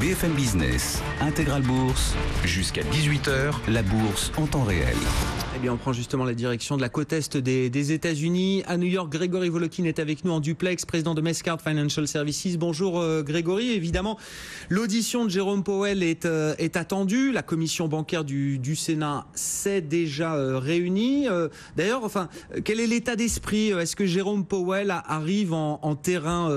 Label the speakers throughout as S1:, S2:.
S1: BFM Business, Intégral Bourse, jusqu'à 18h, la bourse en temps réel.
S2: Eh bien, on prend justement la direction de la côte est des États-Unis. À New York, Grégory Volokin est avec nous en duplex, président de Mescard Financial Services. Bonjour Grégory. Évidemment, l'audition de Jérôme Powell est attendue. La commission bancaire du Sénat s'est déjà réunie. D'ailleurs, quel est l'état d'esprit? Est-ce que Jérôme Powell arrive en terrain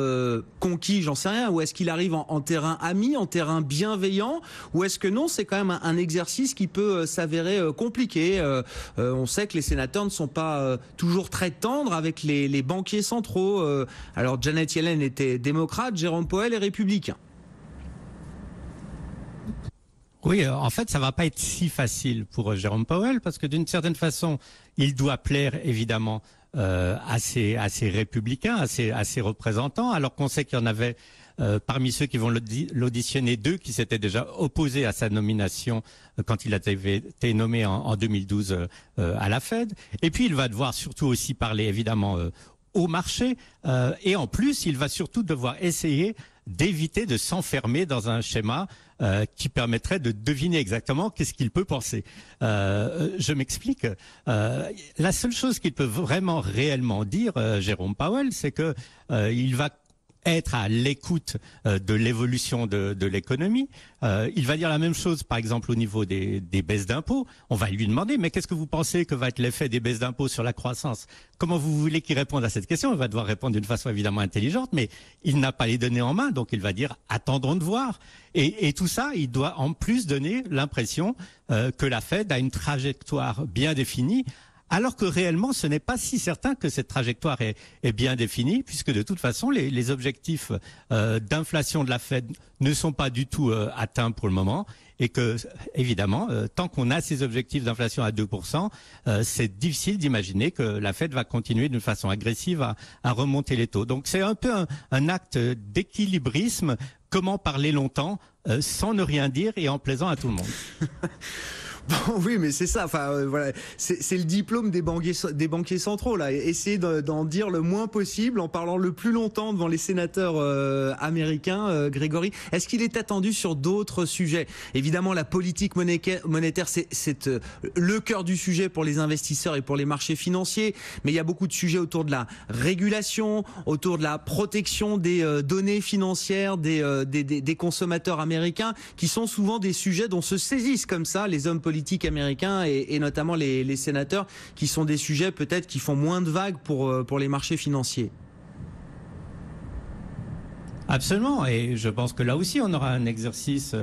S2: conquis, j'en sais rien, ou est-ce qu'il arrive en terrain ami, en terrain bienveillant, ou est-ce que non, c'est quand même un exercice qui peut s'avérer compliqué? On sait que les sénateurs ne sont pas toujours très tendres avec les banquiers centraux. Alors Janet Yellen était démocrate, Jérôme Powell est républicain.
S3: Oui, en fait, ça va pas être si facile pour Jérôme Powell parce que d'une certaine façon, il doit plaire évidemment à ses républicains, à ses représentants, alors qu'on sait qu'il y en avait parmi ceux qui vont l'auditionner, 2 qui s'étaient déjà opposés à sa nomination quand il avait été nommé en 2012 à la Fed. Et puis, il va devoir surtout aussi parler évidemment au marché. Et en plus, il va surtout devoir essayer d'éviter de s'enfermer dans un schéma qui permettrait de deviner exactement qu'est-ce qu'il peut penser. Je m'explique. La seule chose qu'il peut vraiment réellement dire, Jérôme Powell, c'est que il va être à l'écoute de l'évolution de l'économie. Il va dire la même chose, par exemple, au niveau des baisses d'impôts. On va lui demander, mais qu'est-ce que vous pensez que va être l'effet des baisses d'impôts sur la croissance? Comment vous voulez qu'il réponde à cette question? Il va devoir répondre d'une façon évidemment intelligente, mais il n'a pas les données en main, donc il va dire, attendons de voir. Et tout ça, il doit en plus donner l'impression que la Fed a une trajectoire bien définie, alors que réellement, ce n'est pas si certain que cette trajectoire est bien définie, puisque de toute façon, les objectifs d'inflation de la Fed ne sont pas du tout atteints pour le moment, et que, évidemment, tant qu'on a ces objectifs d'inflation à 2%, c'est difficile d'imaginer que la Fed va continuer d'une façon agressive à remonter les taux. Donc c'est un peu un acte d'équilibrisme, comment parler longtemps sans ne rien dire et en plaisant à tout le monde.
S2: Bon, oui, mais c'est ça. Voilà, c'est le diplôme des banquiers centraux là. Essayer d'en dire le moins possible en parlant le plus longtemps devant les sénateurs américains. Grégory, est-ce qu'il est attendu sur d'autres sujets? Évidemment, la politique monétaire, c'est le cœur du sujet pour les investisseurs et pour les marchés financiers. Mais il y a beaucoup de sujets autour de la régulation, autour de la protection des données financières des consommateurs américains, qui sont souvent des sujets dont se saisissent comme ça les hommes politiques américains et notamment les sénateurs, qui sont des sujets peut-être qui font moins de vagues pour les marchés financiers.
S3: Absolument, et je pense que là aussi on aura un exercice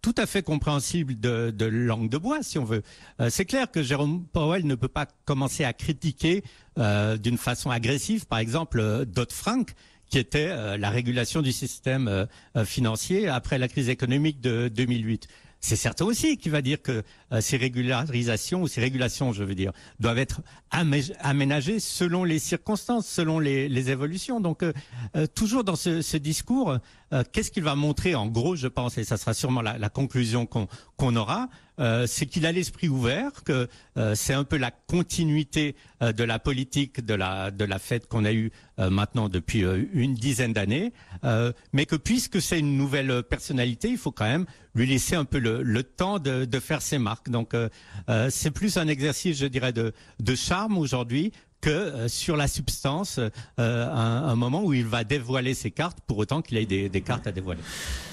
S3: tout à fait compréhensible de langue de bois, si on veut. C'est clair que Jérôme Powell ne peut pas commencer à critiquer d'une façon agressive, par exemple, Dodd-Frank, qui était la régulation du système financier après la crise économique de 2008. C'est certain aussi qu'il va dire que ces régularisations, ou ces régulations, je veux dire, doivent être aménagées selon les circonstances, selon les évolutions. Donc, toujours dans ce discours, qu'est-ce qu'il va montrer en gros, je pense, et ça sera sûrement la conclusion qu'on aura, c'est qu'il a l'esprit ouvert, que c'est un peu la continuité de la politique de la Fed qu'on a eue maintenant depuis une dizaine d'années, mais que puisque c'est une nouvelle personnalité, il faut quand même lui laisser un peu le temps de faire ses marques. Donc c'est plus un exercice, je dirais, de charme aujourd'hui que sur la substance, un moment où il va dévoiler ses cartes, pour autant qu'il ait des cartes à dévoiler.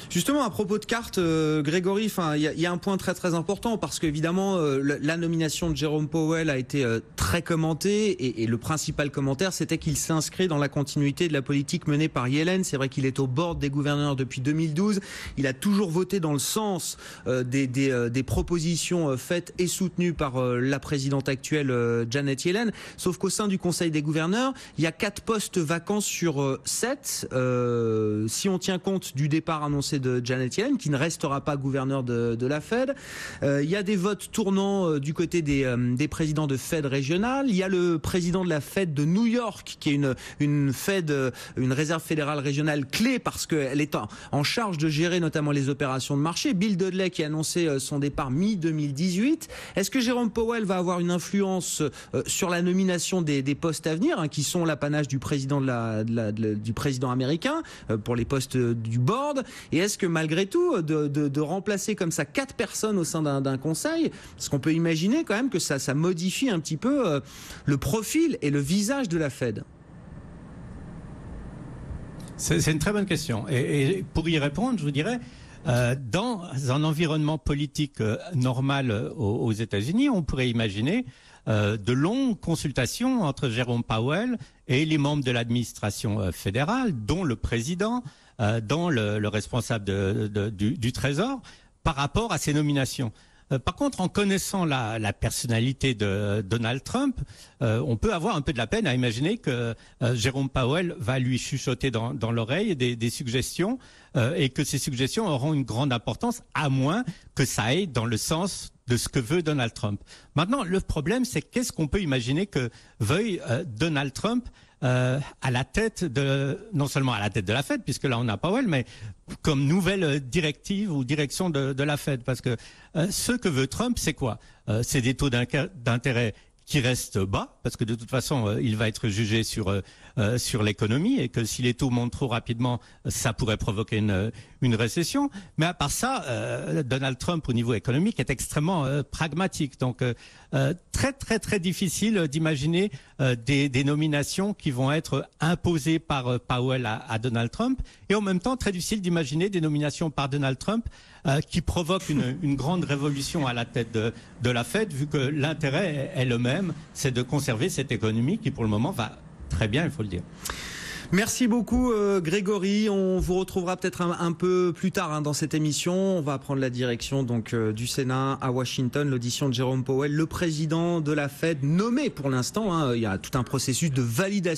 S2: Justement, à propos de cartes, Grégory, il y a un point très très important, parce qu'évidemment la nomination de Jérôme Powell a été très commentée, et le principal commentaire, c'était qu'il s'inscrit dans la continuité de la politique menée par Yellen. C'est vrai qu'il est au board des gouverneurs depuis 2012. Il a toujours voté dans le sens des propositions faites et soutenues par la présidente actuelle Janet Yellen. Sauf qu'au sein du Conseil des gouverneurs, il y a 4 postes vacants sur 7. Si on tient compte du départ annoncé de Janet Yellen, qui ne restera pas gouverneur de la Fed. Il y a des votes tournants du côté des présidents de Fed régionales. Il y a le président de la Fed de New York, qui est une réserve fédérale régionale clé, parce qu'elle est en charge de gérer notamment les opérations de marché. Bill Dudley, qui a annoncé son départ mi-2018. Est-ce que Jérôme Powell va avoir une influence sur la nomination des postes à venir, hein, qui sont l'apanage du président du président américain pour les postes du board. Et est-ce que malgré tout, de remplacer comme ça 4 personnes au sein d'un conseil, parce qu'on peut imaginer quand même que ça modifie un petit peu le profil et le visage de la Fed?
S3: C'est une très bonne question. Et pour y répondre, je vous dirais, dans un environnement politique normal aux États-Unis, on pourrait imaginer de longues consultations entre Jérôme Powell et les membres de l'administration fédérale, dont le président, dont le responsable du Trésor, par rapport à ces nominations. Par contre, en connaissant la personnalité de Donald Trump, on peut avoir un peu de la peine à imaginer que Jérôme Powell va lui chuchoter dans l'oreille des suggestions et que ces suggestions auront une grande importance, à moins que ça aille dans le sens de ce que veut Donald Trump. Maintenant, le problème, c'est qu'est-ce qu'on peut imaginer que veuille Donald Trump à la tête non seulement à la tête de la Fed, puisque là on a Powell, mais comme nouvelle directive ou direction de la Fed, parce que ce que veut Trump, c'est quoi? C'est des taux d'intérêt qui restent bas, parce que de toute façon, il va être jugé sur l'économie, et que si les taux montent trop rapidement, ça pourrait provoquer une récession. Mais à part ça, Donald Trump, au niveau économique, est extrêmement pragmatique. Donc, très, très, très difficile d'imaginer des nominations qui vont être imposées par Powell à Donald Trump, et en même temps, très difficile d'imaginer des nominations par Donald Trump qui provoquent une grande révolution à la tête de la Fed, vu que l'intérêt est le même, c'est de conserver cette économie qui, pour le moment, va très bien, il faut le dire.
S2: Merci beaucoup Grégory. On vous retrouvera peut-être un peu plus tard dans cette émission. On va prendre la direction donc du Sénat à Washington, l'audition de Jérôme Powell, le président de la Fed, nommé pour l'instant. Il y a tout un processus de validation